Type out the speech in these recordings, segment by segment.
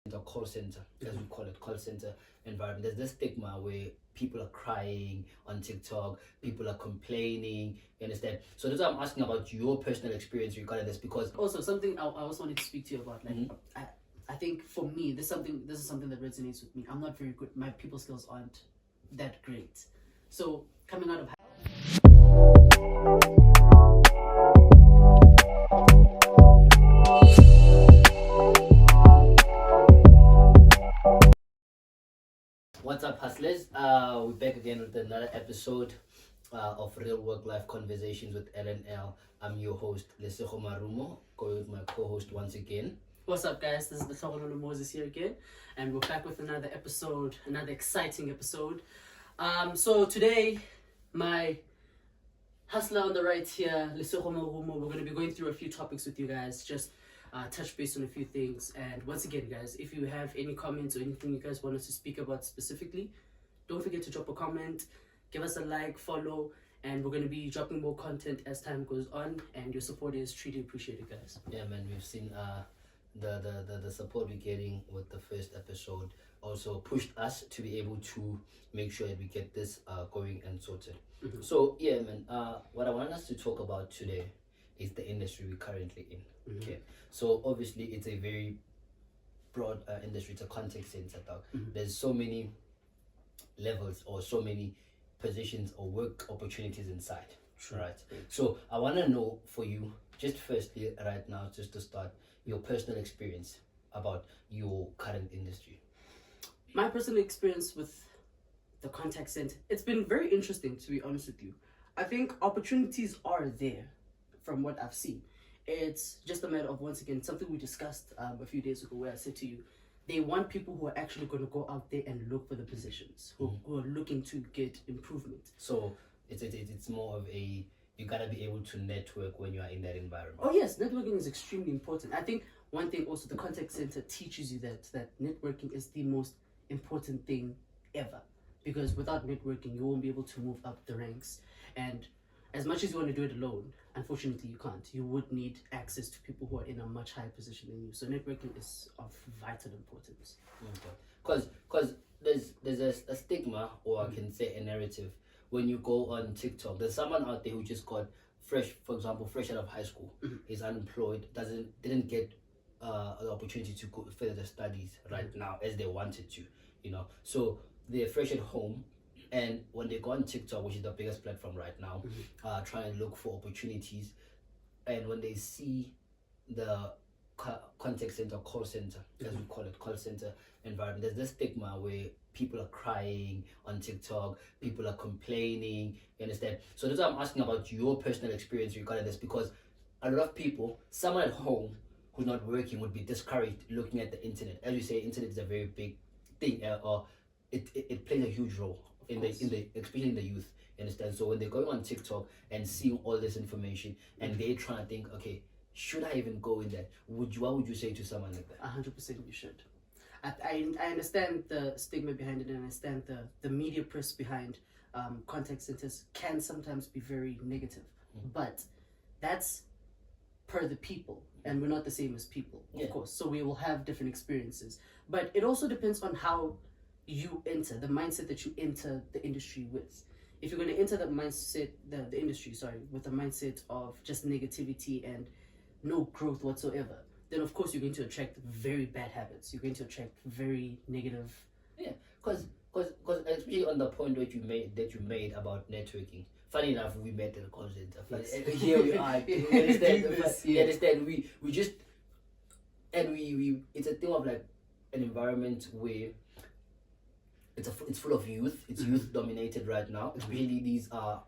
the call center, as we call it, call center environment. There's this stigma where people are crying on TikTok, people are complaining, you understand? So that's why I'm asking about your personal experience regarding this, because also something I also wanted to speak to you about. Like, I think for me, this is something that resonates with me. I'm not very good. My people skills aren't that great. So coming out of what's up, hustlers? We're back again with another episode of Real Work Life Conversations with LNL. I'm your host, Lesego Marumo, going with my co-host once again. What's up, guys? This is the Tlogololo Moses here again, and we're back with another episode, another exciting episode. So today, my hustler on the right here, Lesego Marumo, we're going to be going through a few topics with you guys, just touch base on a few things. And once again, guys, if you have any comments or anything you guys want us to speak about specifically, don't forget to drop a comment, give us a like, follow, and we're going to be dropping more content as time goes on, and your support is truly appreciated, guys. Yeah, man, we've seen the support we're getting with the first episode also pushed us to be able to make sure that we get this going and sorted. So yeah, man, what I want us to talk about today is the industry we're currently in. Okay, so obviously it's a very broad industry. It's a contact center, dog. There's so many levels or so many positions or work opportunities inside. Right. So I want to know for you, just firstly right now, just to start, your personal experience about your current industry. My personal experience with the contact center, it's been very interesting, to be honest with you. I think opportunities are there from what I've seen. It's just a matter of, once again, something we discussed a few days ago, where I said to you, they want people who are actually going to go out there and look for the positions, who are looking to get improvement. So it's more of a, you gotta be able to network when you are in that environment. Oh yes, networking is extremely important. I think one thing also, the contact center teaches you that networking is the most important thing ever, because without networking you won't be able to move up the ranks. And as much as you want to do it alone, unfortunately you can't. You would need access to people who are in a much higher position than you. So networking is of vital importance. Because there's a stigma, or I can say a narrative, when you go on TikTok. There's someone out there who just got fresh out of high school, is unemployed, didn't get the opportunity to go further their studies right now as they wanted to, so they're fresh at home, and when they go on TikTok, which is the biggest platform right now, trying to look for opportunities, and when they see the contact center, call center, as we call it, call center environment, there's this stigma where people are crying on TikTok, people are complaining, you understand? So that's why I'm asking about your personal experience regarding this, because a lot of people, someone at home who's not working, would be discouraged looking at the internet. As you say, internet is a very big thing, or it plays a huge role in the especially in the youth, you understand? So when they're going on TikTok and seeing all this information, and they're trying to think, okay, should I even go in there? What would you say to someone like that? 100% you should. I understand the stigma behind it, and I understand the media press behind contact centers can sometimes be very negative, but that's per the people, and we're not the same as people, of course, so we will have different experiences. But it also depends on how you enter, the mindset that you enter the industry with. If you're going to enter the mindset, the industry, with a mindset of just negativity and no growth whatsoever, then of course you're going to attract very bad habits. You're going to attract very negative. Yeah, because especially on the point that you made about networking. Funny enough, we met at a call center. Yes. Here we are. You understand? We just, and we it's a thing of like an environment where it's full of youth. It's youth dominated right now. Especially these are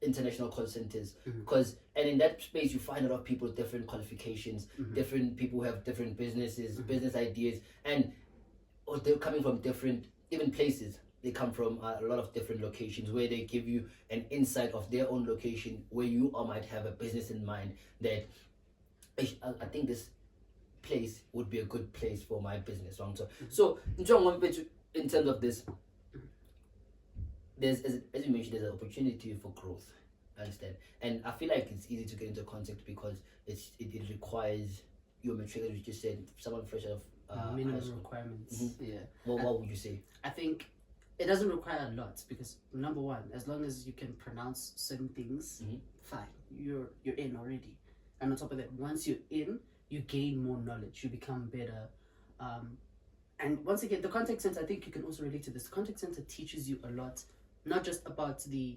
international call centers, and in that space you find a lot of people with different qualifications, different people who have different businesses, business ideas, and they're coming from different even places. They come from a lot of different locations, where they give you an insight of their own location, where you might have a business in mind that I think this place would be a good place for my business. So in terms of this, there's, as you mentioned, there's an opportunity for growth. I understand, and I feel like it's easy to get into contact because it requires your maturity. As you just said, someone fresh out minimum high school. requirements. Yeah. What would you say? I think it doesn't require a lot because number one, as long as you can pronounce certain things, fine, you're in already. And on top of that, once you're in, you gain more knowledge, you become better. And once again, the contact center, I think you can also relate to this. The contact center teaches you a lot, not just about the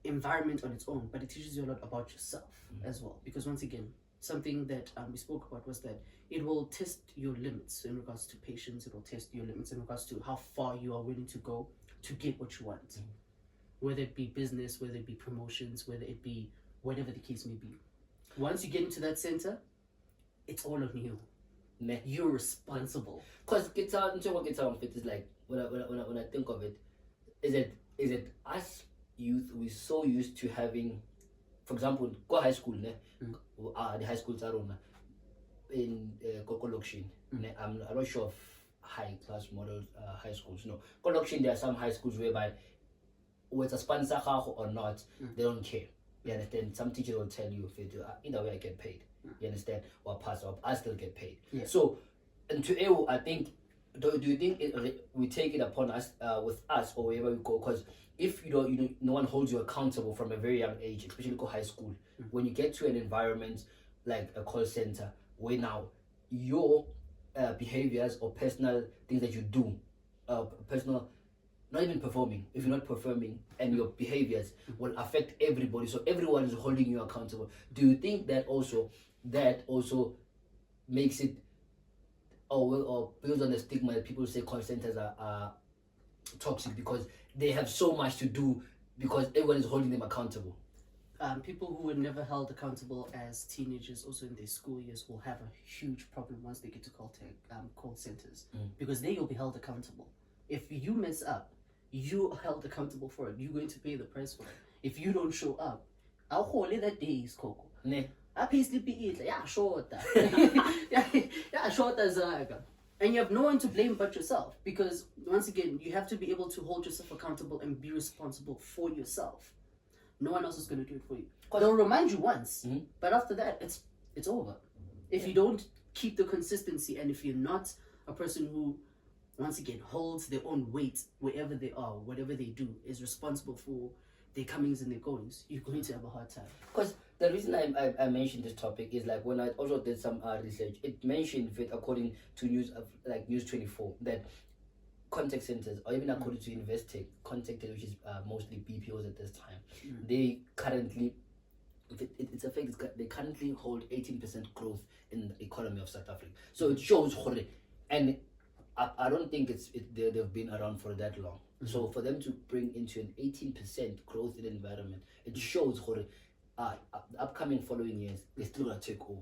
environment on its own, but it teaches you a lot about yourself as well. Because once again, something that we spoke about was that it will test your limits in regards to patience. It will test your limits in regards to how far you are willing to go to get what you want, whether it be business, whether it be promotions, whether it be whatever the case may be. Once you get into that center, it's all on you. You're responsible. Because get out fit is like when I think of it, is it us youth, we're so used to having, for example, go high school, the high schools are on in Kokolokshin. I'm not sure of high class model high schools. No, Kokolokshin, there are some high schools whereby whether it's a sponsor or not, they don't care. You understand? Some teachers will tell you if it either way I get paid. You understand? Or pass up, I still get paid. Yeah. So, and to EU, I think, do you think we take it upon us with us or wherever we go? Because if no one holds you accountable from a very young age, especially go high school, when you get to an environment like a call center, where now your behaviors or personal things that you do, personal, not even performing, if you're not performing, and your behaviors will affect everybody, so everyone is holding you accountable. Do you think that also makes it or builds on the stigma that people say call centers are toxic because they have so much to do because everyone is holding them accountable? People who were never held accountable as teenagers, also in their school years, will have a huge problem once they get to call centers, because then you'll be held accountable. If you mess up, you are held accountable for it. You're going to pay the price for it. If you don't show up, I'll hold it that day is Coco. I pay sleepy eat. Yeah, short. Yeah, short as and you have no one to blame but yourself, because once again, you have to be able to hold yourself accountable and be responsible for yourself. No one else is going to do it for you. They'll remind you once, but after that, it's over. If you don't keep the consistency, and if you're not a person who, once again, holds their own weight wherever they are, whatever they do, is responsible for their comings and their goings, you're going to have a hard time. Because the reason I mentioned this topic is like when I also did some research, it mentioned that according to news of like News 24 that contact centers, or even according to Investec, contact centers, which is mostly BPOs at this time, they currently, it's a fact, they currently hold 18% growth in the economy of South Africa. So it shows, and I don't think they've been around for that long. So for them to bring into an 18% growth in the environment, it shows the upcoming following years, they're still going to take over.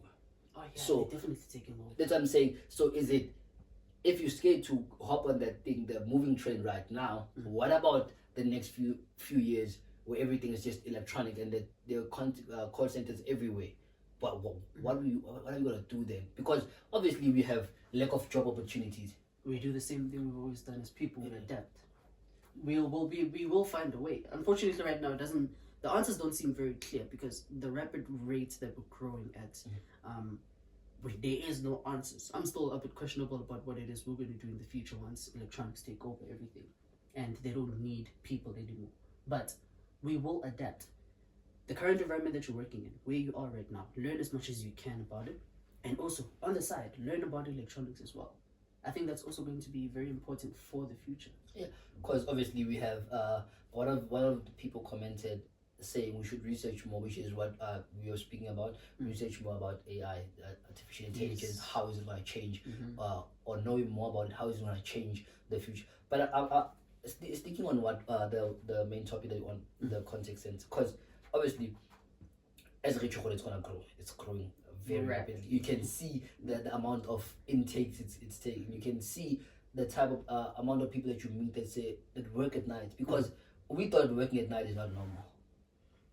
Oh yeah, so they're definitely taking over. That's what I'm saying. So is it, if you're scared to hop on that thing, the moving train right now, what about the next few years where everything is just electronic and that there are call centers everywhere? But what are you going to do then? Because obviously we have lack of job opportunities. We do the same thing we've always done as people. We adapt. We will find a way. Unfortunately, right now the answers don't seem very clear because the rapid rate that we're growing at, there is no answers. I'm still a bit questionable about what it is we're going to do in the future once electronics take over everything, and they don't need people anymore. But we will adapt. The current environment that you're working in, where you are right now, learn as much as you can about it, and also on the side, learn about electronics as well. I think that's also going to be very important for the future. Yeah, because obviously we have one of the people commented saying we should research more, which is what we were speaking about. Research more about AI, artificial intelligence. How is it going to change, or knowing more about it, how is it going to change the future. But sticking on what the main topic that you want, the context sense, because obviously as Rich it's going to grow. It's growing very rapidly. You can see the amount of intakes it's taking. You can see the type of amount of people that you meet that work at night, because we thought working at night is not normal.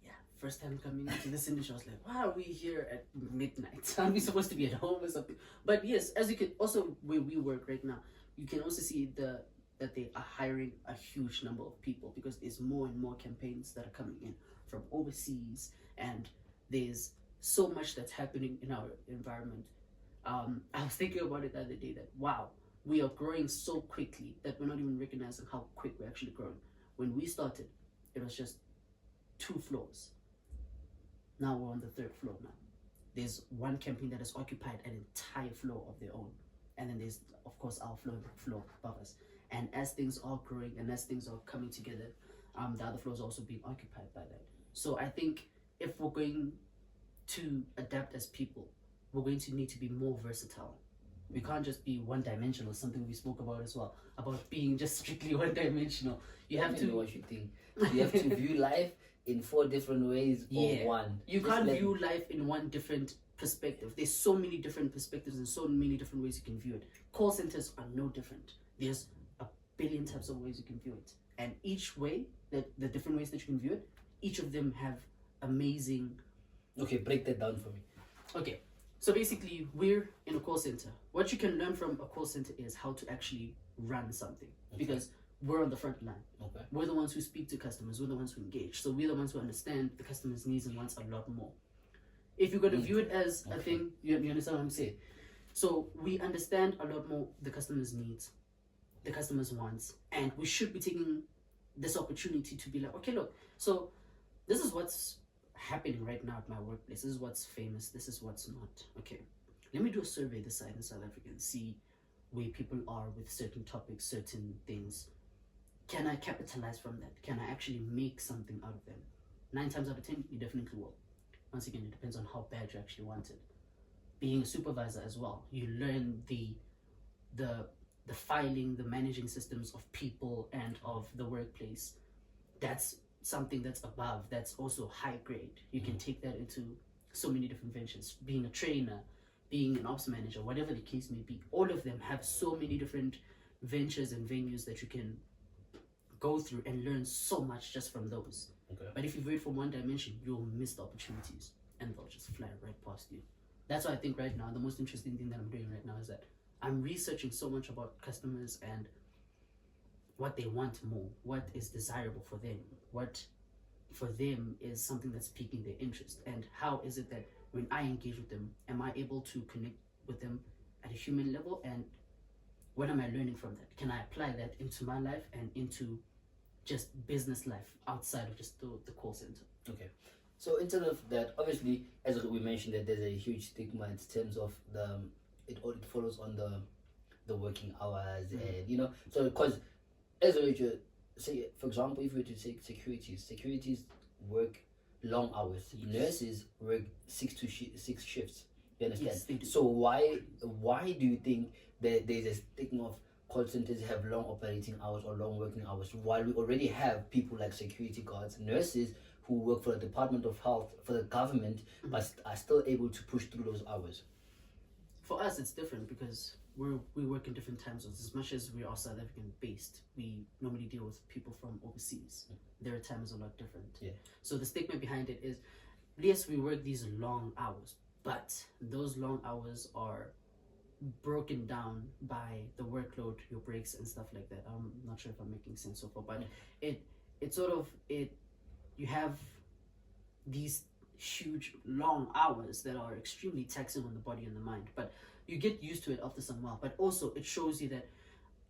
Yeah, first time coming into this industry, I was like, why are we here at midnight? Aren't we supposed to be at home or something? But yes, as you can also, where we work right now, you can also see that they are hiring a huge number of people, because there's more and more campaigns that are coming in from overseas, and there's so much that's happening in our environment. I was thinking about it the other day that, wow, we are growing so quickly that we're not even recognizing how quick we're actually growing. When we started, it was just 2 floors. Now we're on the 3rd floor now. There's one campaign that has occupied an entire floor of their own. And then there's, of course, our floor above us. And as things are growing and as things are coming together, the other floors are also being occupied by that. So I think if we're going to adapt as people, we're going to need to be more versatile. We can't just be one-dimensional, something we spoke about as well, about being just strictly one-dimensional. You have to... What you think. You have to view life in 4 different ways or one. You can't view life in one different perspective. There's so many different perspectives and so many different ways you can view it. Call centers are no different. There's a billion types of ways you can view it. And each way, the different ways that you can view it, each of them have amazing... Okay, break that down for me. Okay, so basically, we're in a call center. What you can learn from a call center is how to actually run something. Okay. Because we're on the front line. Okay. We're the ones who speak to customers. We're the ones who engage. So we're the ones who understand the customer's needs and wants a lot more. If you're going to view it as a thing, you understand what I'm saying? So we understand a lot more the customer's needs, the customer's wants, and we should be taking this opportunity to be like, okay, look, so this is what's happening right now at my workplace. This is what's famous. This is what's not. Okay, let me do a survey this side in South Africa and see where people are with certain topics, certain things. Can I capitalize from that? Can I actually make something out of them? 9 times out of 10, you definitely will. Once again, it depends on how bad you actually want it. Being a supervisor as well, you learn the filing, the managing systems of people and of the workplace. That's something that's above, that's also high grade. You can take that into so many different ventures. Being a trainer, being an ops manager, whatever the case may be, all of them have so many different ventures and venues that you can go through and learn so much just from those. Okay. But if you view it from one dimension, you'll miss the opportunities and they'll just fly right past you. That's why I think right now, the most interesting thing that I'm doing right now is that I'm researching so much about customers and what they want more, what is desirable for them, what for them is something that's piquing their interest, and how is it that when I engage with them, am I able to connect with them at a human level, and what am I learning from that? Can I apply that into my life and into just business life outside of just the call center? Okay. So in terms of that, obviously, as we mentioned, that there's a huge stigma in terms of it follows on the working hours, and so because as you say, for example, if we were to take securities work long hours. Nurses work 6 shifts. You understand? Yes, they do. So why do you think that there's a stigma of call centers have long operating hours or long working hours, while we already have people like security guards, nurses who work for the Department of Health, for the government, but are still able to push through those hours? For us, it's different because we work in different time zones. As much as we are South African based, we normally deal with people from overseas. Their time is a lot different. Yeah. So the stigma behind it is, yes, we work these long hours, but those long hours are broken down by the workload, your breaks and stuff like that. I'm not sure if I'm making sense so far, but you have these huge long hours that are extremely taxing on the body and the mind, but you get used to it after some while. But also it shows you that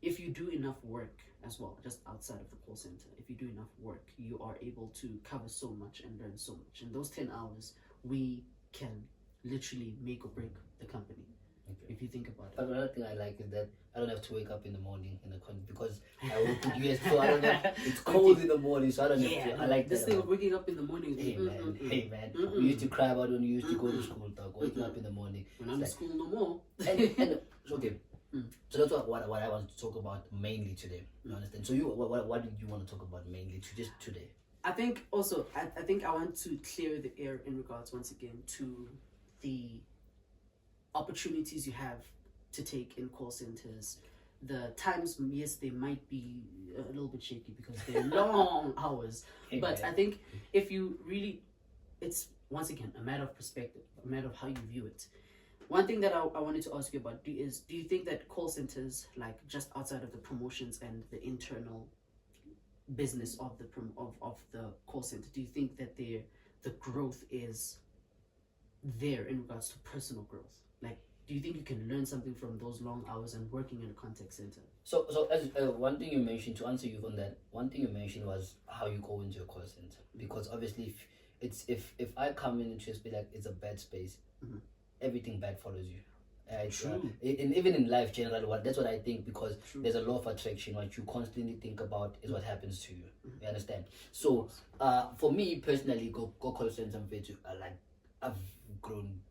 if you do enough work as well, just outside of the call center, if you do enough work, you are able to cover so much and learn so much. In those 10 hours, we can literally make or break the company. Okay. If you think about it. But another thing I like is that I don't have to wake up in the morning because I work with US, so I don't have, it's cold in the morning, so I don't have to. I like this that. thing of waking up in the morning. Hey man, we used to cry about when we used to go to school, dog. Waking up in the morning. When I'm in school no more. and okay, so that's what I want to talk about mainly today. You understand? So what did you want to talk about mainly today? I think also I think I want to clear the air in regards once again to the opportunities you have to take in call centers. The times, yes, they might be a little bit shaky because they're long hours. But I think if you really, it's once again a matter of perspective, a matter of how you view it. One thing that I wanted to ask you about do you think that call centers, like just outside of the promotions and the internal business of the call center, do you think that the growth is there in regards to personal growth? Like do you think you can learn something from those long hours and working in a contact center? So as one thing you mentioned, to answer you on that, one thing you mentioned was how you go into a call center. Because obviously, if I come in and just be like it's a bad space, everything bad follows you. True. Even in life generally, that's what I think, because True. there's a law of attraction. What you constantly think about is what happens to you. You understand? So for me personally, go call center like I've grown.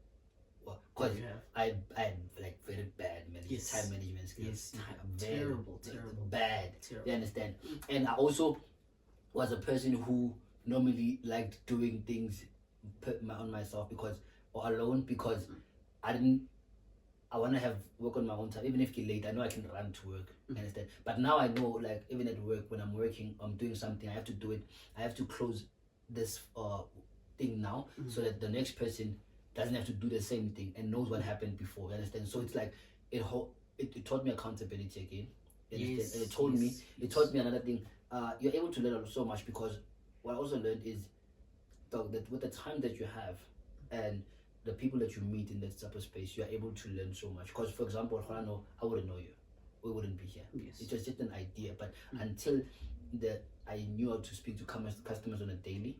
Because I had like very bad time management skills. Terrible. Bad. You understand? And I also was a person who normally liked doing things on myself or alone, because I want to have work on my own time. Even if it's late, I know I can run to work. You understand? But now I know, like, even at work, when I'm working, I'm doing something, I have to do it. I have to close this thing now, so that the next person doesn't have to do the same thing and knows what happened before. You understand? So it's like it taught me accountability again. You understand? And it taught me another thing. You're able to learn so much, because what I also learned is that with the time that you have and the people that you meet in that type of space, you are able to learn so much. Because, for example, I wouldn't know you. We wouldn't be here. Yes. It was just an idea. But until I knew how to speak to customers on a daily,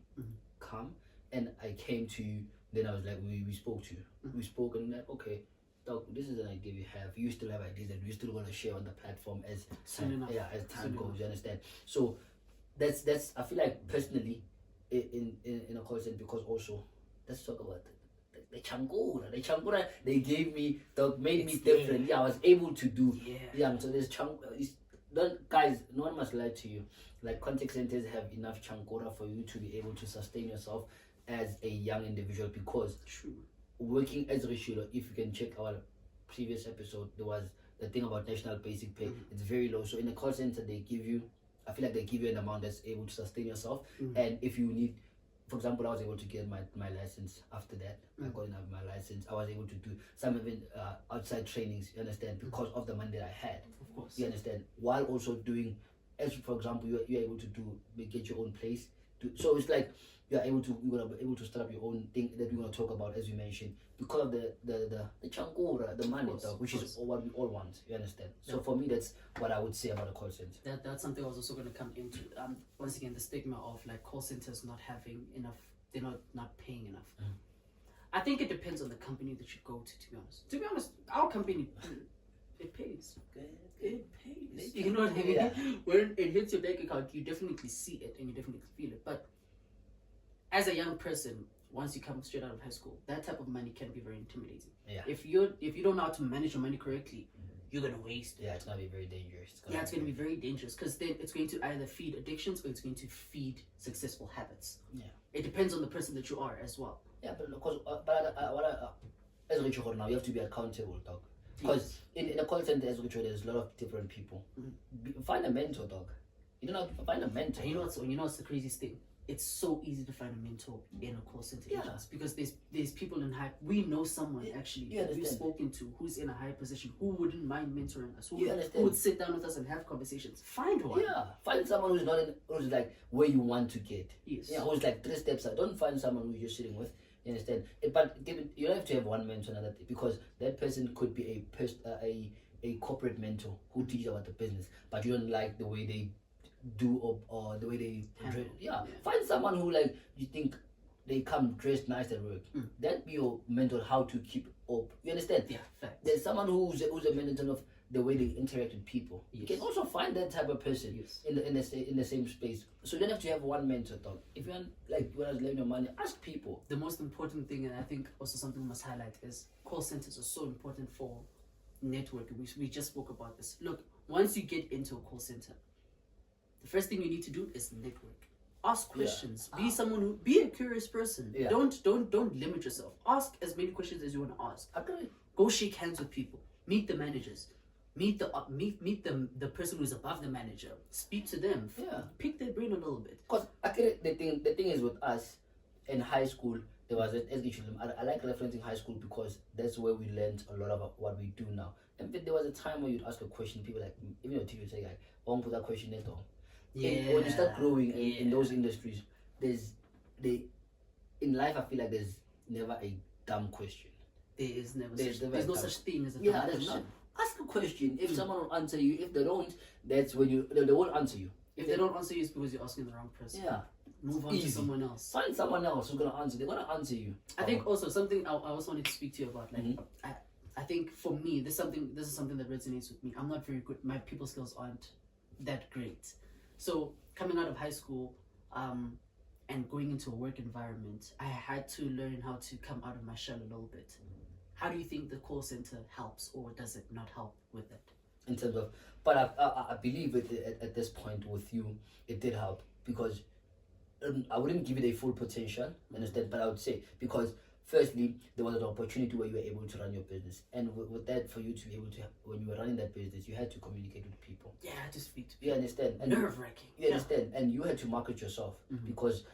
and I came to you, then I was like, we spoke to you. We spoke, and like, okay, Doc, this is an idea we have. You still have ideas that we still want to share on the platform as time goes. You understand? So that's I feel like personally in a call center, because also let's talk about the changura they gave me, that made me different. I was able to do. So there's guys, no one must lie to you. Like, contact centers have enough changura for you to be able to sustain yourself as a young individual, because working as Rishulo, if you can check our previous episode, there was the thing about national basic pay. It's very low. So in a call center, I feel like they give you an amount that's able to sustain yourself. And if you need, for example, I was able to get my license after that. I got my license. I was able to do some even outside trainings, you understand, because of the money that I had. Of course. You understand? While also doing, as for example, you're able to get your own place. So it's like you're gonna be able to start up your own thing that we're gonna talk about, as you mentioned, because of the changura, the money, which is what we all want. You understand? So for me, that's what I would say about a call center. That's something I was also going to come into. Once again, the stigma of like call centers not having enough, they're not paying enough. I think it depends on the company that you go to be honest. To be honest, our company, it pays. It pays. You know what I mean? When it hits your bank account, you definitely see it and you definitely feel it. But as a young person, once you come straight out of high school, that type of money can be very intimidating. If you don't know how to manage your money correctly, you're gonna waste it. It's gonna be very dangerous. It's gonna be very dangerous, because then it's going to either feed addictions or it's going to feed successful habits. It depends on the person that you are as well. But because as Richard now, you have to be accountable, dog. Because in a call center, as Richard, there's a lot of different people. Find a mentor, dog. You don't have to find a mentor. And you know what's the craziest thing? It's so easy to find a mentor in a call center agents, because there's people in high. We know someone actually that we've spoken to who's in a high position, who wouldn't mind mentoring us, who would sit down with us and have conversations. Find one. Find someone who's like where you want to get. Who's like 3 steps out. Don't find someone who you're sitting with. You understand? But you don't have to have one mentor another thing, because that person could be a corporate mentor who teaches about the business, but you don't like the way they do or the way they find someone who, like, you think they come dressed nice at work. That be your mentor, how to keep up. You understand? There's someone who's a mentor of the way they interact with people. You can also find that type of person in the same space. So you don't have to have one mentor, dog. If you want, like, when I was learning your money, ask people. The most important thing, and I think also something we must highlight, is call centers are so important for networking. We just spoke about this. Look, once you get into a call center, the first thing you need to do is network. Ask questions. Be a curious person. Don't limit yourself. Ask as many questions as you want to ask. Go shake hands with people. Meet the managers. Meet the person who's above the manager. Speak to them. Pick their brain a little bit. Because the thing is with us in high school, there was I like referencing high school because that's where we learned a lot about what we do now. And there was a time where you'd ask a question, people like, even your teacher would say, like, won't put that question at all. When you start growing in those industries, in life I feel like there's never a dumb question. There is never There's such, never there's no a time. such thing as a Yeah, dumb there's question. not. Ask a question. If someone will answer you, if they don't, that's when they won't answer you. If they don't answer you, it's because you're asking the wrong person. Yeah. Move on Easy. to someone else. Find someone else who's gonna answer. They're gonna answer you. I think also something I also wanted to speak to you about. Like, I think for me, this is something that resonates with me. I'm not very good. My people skills aren't that great. So coming out of high school, and going into a work environment, I had to learn how to come out of my shell a little bit. How do you think the call center helps, or does it not help with it? In terms of, but I believe at this point with you, it did help because I wouldn't give it a full potential, understand? But I would say because firstly, there was an opportunity where you were able to run your business, and with that, for you to be able to, when you were running that business, you had to communicate with people. Yeah, I had to speak to people. You understand? And nerve-wracking. You understand? And you had to market yourself because,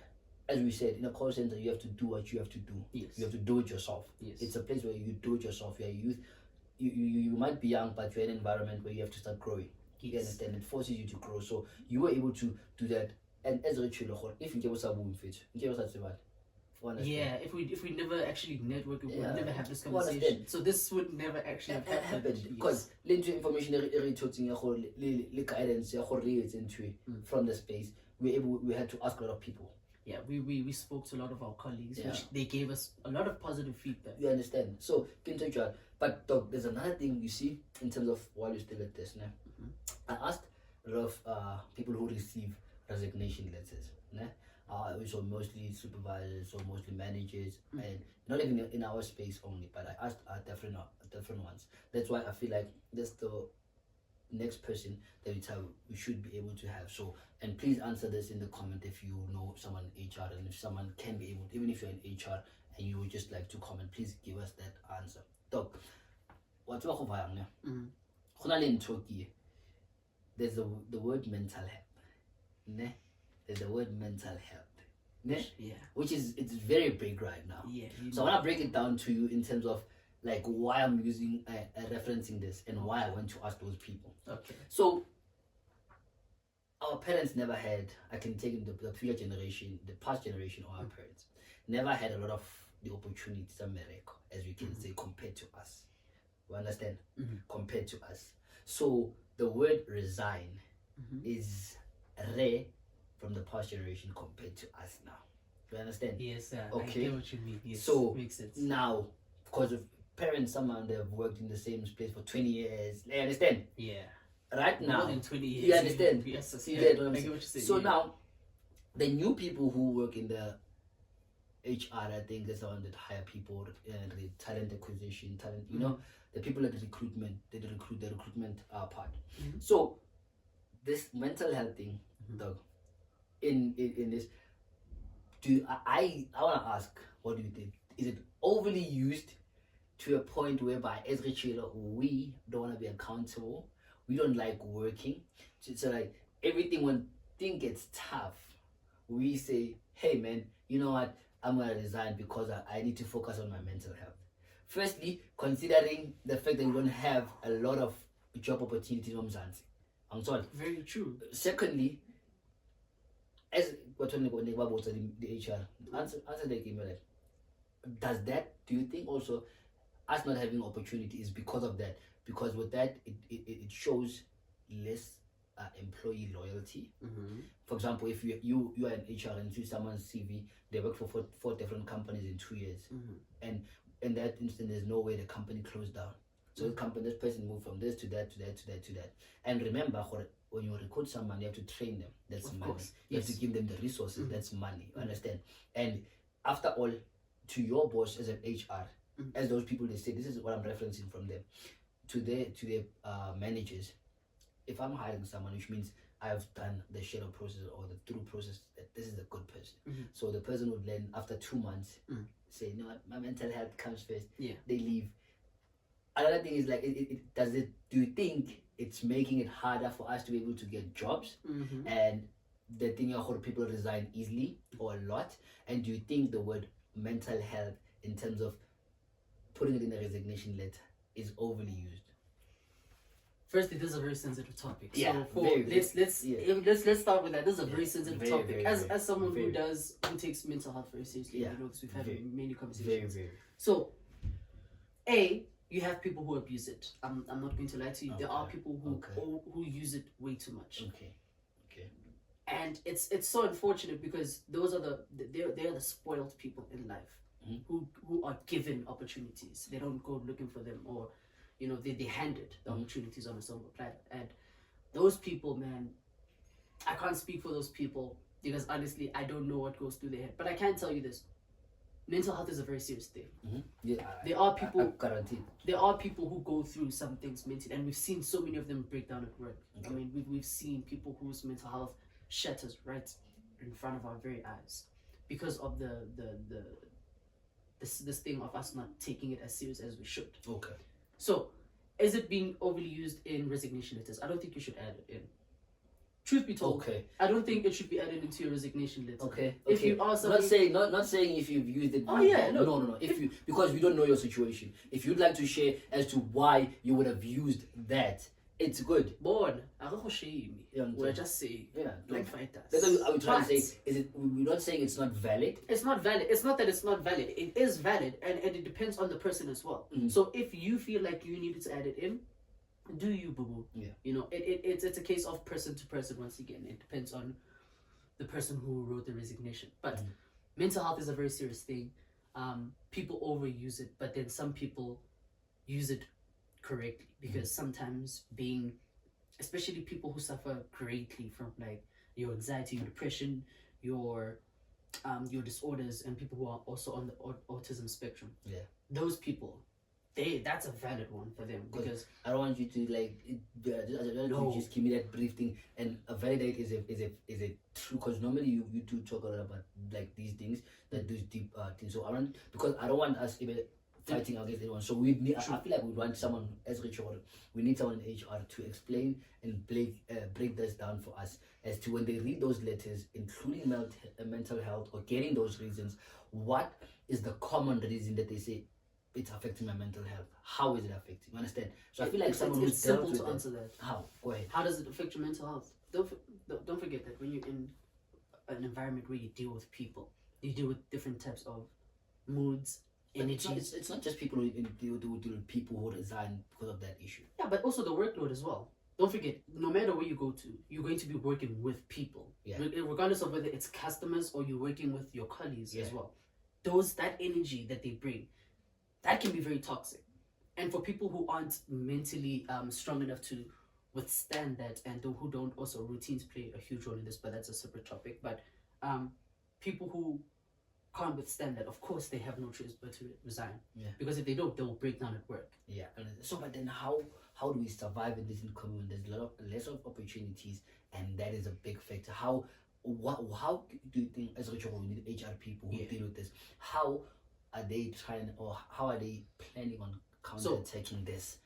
as we said, in a call center, you have to do what you have to do. Yes. You have to do it yourself. Yes. It's a place where you do it yourself. You're a youth. You might be young, but you're in an environment where you have to start growing. Yes. You understand? It forces you to grow. So you were able to do that. And as a child, if you give us a boom fit, give us a yeah, if we never actually network, we would never have this Understand. conversation. So this would never actually have happened. Because the information the guidance from the space, we had to ask a lot of people. Yeah, we spoke to a lot of our colleagues, which they gave us a lot of positive feedback. You understand? So, but Doc, there's another thing you see in terms of while you're still at this. I asked a lot of people who receive resignation letters. So mostly supervisors or mostly managers, and not even in our space only, but I asked different ones. That's why I feel like that's the next person that we should be able to have. So, and please answer this in the comment if you know someone in HR, and if someone can be able, even if you're in HR and you would just like to comment, please give us that answer. Doc, what's about there's the word mental health. There's the word mental health. Yeah. Which is, it's very big right now. Yeah. So I want to break it down to you in terms of like why I'm using referencing this and why I went to ask those people. Okay. So our parents never had, I can take in the previous generation, the past generation, or our parents never had a lot of the opportunities America, as we can say, compared to us. You understand? Compared to us. So the word resign is rare from the past generation compared to us now. You understand? Yes, okay. I get what you mean. Yes, so makes sense. Now, because of parents, someone they have worked in the same place for 20 years. You understand? Yeah. Right now, more than 20 years. you understand? Yes, I get what saying. you're saying. So now, the new people who work in the HR, I think that's the one that hire people, the talent acquisition, you know, the people at the recruitment, the recruitment part. So this mental health thing, Doug, in this, I want to ask, what do you think? Is it overly used to a point whereby as a child, we don't want to be accountable, we don't like working, so like everything, when things gets tough, we say, hey man, you know what, I'm gonna resign because I need to focus on my mental health. Firstly, considering the fact that we don't have a lot of job opportunities in Mzansi. I'm sorry. Very true. Secondly, as we're talking about the HR, answer the game, like, do you think also us not having opportunity is because of that? Because with that, it shows less employee loyalty. For example, if you are an HR and see someone's CV, they work for four different companies in 2 years, and in that instance, there's no way the company closed down. So this person moved from this to that to that to that to that. And remember, when you recruit someone, you have to train them. That's of money. Course. You have to give them the resources. That's money. You understand? And after all, to your boss as an HR, as those people, they say, this is what I'm referencing from them, to their managers. If I'm hiring someone, which means I've done the shadow process or the through process, that this is a good person. So the person would then, after 2 months, say, you know what, my mental health comes first. Yeah. They leave. Another thing is like, do you think it's making it harder for us to be able to get jobs? And the thing is, people resign easily or a lot? And do you think the word mental health, in terms of putting it in a resignation letter, is overly used? Firstly, this is a very sensitive topic. Yeah, so let's start with that. This is a very sensitive topic. As someone who takes mental health very seriously, you know this, we've had many conversations. Very. So You have people who abuse it. I'm not going to lie to you. There are people who use it way too much. Okay. And it's so unfortunate because those are they're the spoiled people in life who are given opportunities. They don't go looking for them, or they handed the opportunities on a silver platter. And those people, man, I can't speak for those people because honestly I don't know what goes through their head. But I can tell you this: mental health is a very serious thing. Yeah, there are people. I guarantee. There are people who go through some things mentally, and we've seen so many of them break down at work. I mean, we've seen people whose mental health shatters right in front of our very eyes because of this thing of us not taking it as serious as we should. Okay. So, is it being overly used in resignation letters? I don't think you should add it in. Truth be told, I don't think it should be added into your resignation letter. Okay. If you are not saying if you've used it. Oh yeah, no. If you, because we don't know your situation. If you'd like to share as to why you would have used that, it's good. Born, I don't shame me. We're just saying, don't fight us. That's what I'm trying to say. We're not saying it's not valid. It's not valid. It's not that it's not valid. It is valid, and it depends on the person as well. So if you feel like you needed to add it in, do you, boo boo? Yeah. It's a case of person to person. Once again, it depends on the person who wrote the resignation. But mental health is a very serious thing. People overuse it, but then some people use it correctly, because sometimes especially people who suffer greatly from like your anxiety, your depression, your disorders, and people who are also on the autism spectrum, those people, that's a valid one for them, because I don't want you to just give me that brief thing and validate is it true, because normally you do talk a lot about like these things, that those deep things. So because I don't want us even fighting against anyone. So we need. I feel like we want someone, as Richard, we need someone in HR to explain and break this down for us as to when they read those letters, including mental health or getting those reasons, what is the common reason that they say it's affecting my mental health? How is it affecting? You understand? So I feel like someone who's simple to answer that. How? Go ahead. How does it affect your mental health? Don't forget that when you're in an environment where you deal with people, you deal with different types of moods, energy. It's not just people who deal with people who resign because of that issue. Yeah, but also the workload as well. Don't forget, no matter where you go to, you're going to be working with people. Yeah. Regardless of whether it's customers or you're working with your colleagues as well. That energy that they bring, that can be very toxic. And for people who aren't mentally strong enough to withstand that, and who don't, also routines play a huge role in this, but that's a separate topic. But people who can't withstand that, of course they have no choice but to resign. Because if they don't, they will break down at work. So but then how do we survive in this economy? There's less of opportunities, and that is a big factor. How do you think, as Richard, we need HR people who deal with this? How are they trying, or how are they planning on counter-attacking this?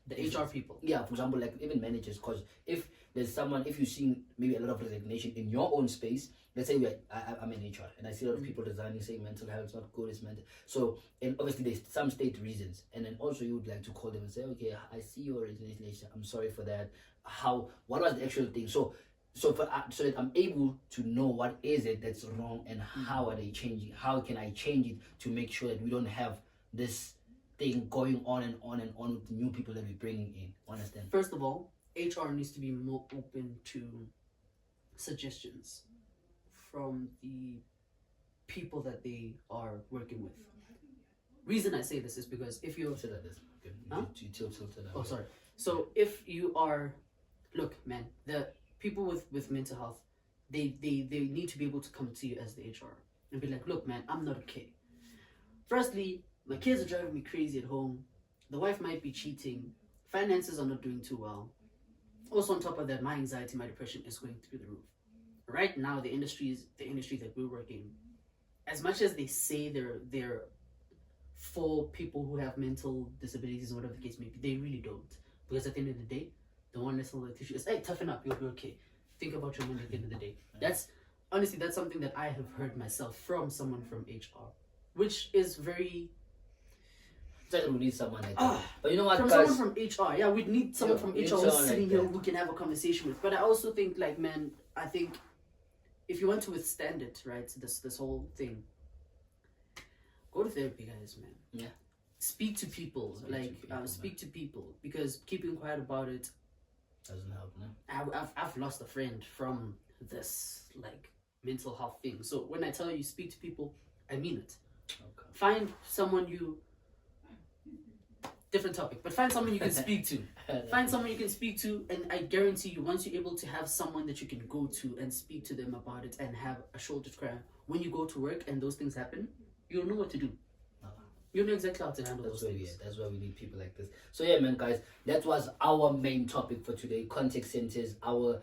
The HR people. Yeah, for example, like even managers, because if you're seeing maybe a lot of resignation in your own space, let's say I'm in HR and I see a lot of people resigning, saying mental health is not good, it's mental. So, and obviously there's some state reasons, and then also you would like to call them and say, okay, I see your resignation, I'm sorry for that. What was the actual thing? So that I'm able to know what is it that's wrong, and how are they changing? How can I change it to make sure that we don't have this thing going on and on and on with the new people that we're bringing in? Understand? First of all, HR needs to be more open to suggestions from the people that they are working with. Reason I say this is because if you're... Say that this. Okay. Huh? You tilted that. Oh, sorry. So if you are... Look, man, the people with mental health, they need to be able to come to you as the HR and be like, look, man, I'm not okay. Firstly, my kids are driving me crazy at home. The wife might be cheating. Finances are not doing too well. Also, on top of that, my anxiety, my depression is going through the roof. Right now, the industry that we're working in, as much as they say they're for people who have mental disabilities or whatever the case may be, they really don't. Because at the end of the day, the one lesson that teach you is, hey, toughen up, you'll be okay. Think about your money at the end of the day. That's something that I have heard myself from someone from HR, which is very... We need someone like that. But you know what, from guys? Someone from HR, yeah, we need someone from HR who's sitting here who can have a conversation with. But I also think, like, man, I think if you want to withstand it, right, this whole thing, go to therapy, guys, man. Yeah. speak to people, speak to people, because keeping quiet about it doesn't help, no? I've lost a friend from this like mental health thing. So when I tell you speak to people, I mean it. Okay. Find someone different topic, but find someone you can speak to. Find someone you can speak to, and I guarantee you, once you're able to have someone that you can go to and speak to them about it and have a shoulder to cry on, when you go to work and those things happen, you'll know what to do. You know exactly how to handle those things. That's why we need people like this. So yeah, man, guys, that was our main topic for today. Contact centers, our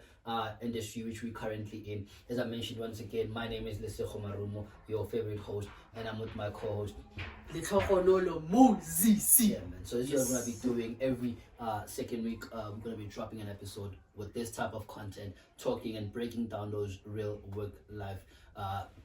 industry which we're currently in. As I mentioned once again, my name is Lesego Marumo, your favorite host, and I'm with my co-host Moses. Yeah, man. So this is what we're gonna be doing every second week. We're gonna be dropping an episode with this type of content, talking and breaking down those real work life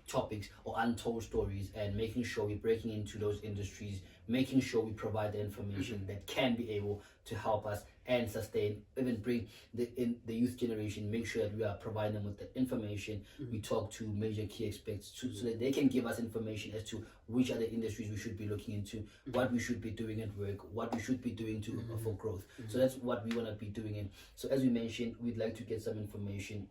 topics or untold stories, and making sure we're breaking into those industries, making sure we provide the information that can be able to help us and sustain, even bring the youth generation, make sure that we are providing them with the information. We talk to major key experts so that they can give us information as to which are the industries we should be looking into, what we should be doing at work, what we should be doing to for growth. So that's what we want to be doing. So as we mentioned, we'd like to get some information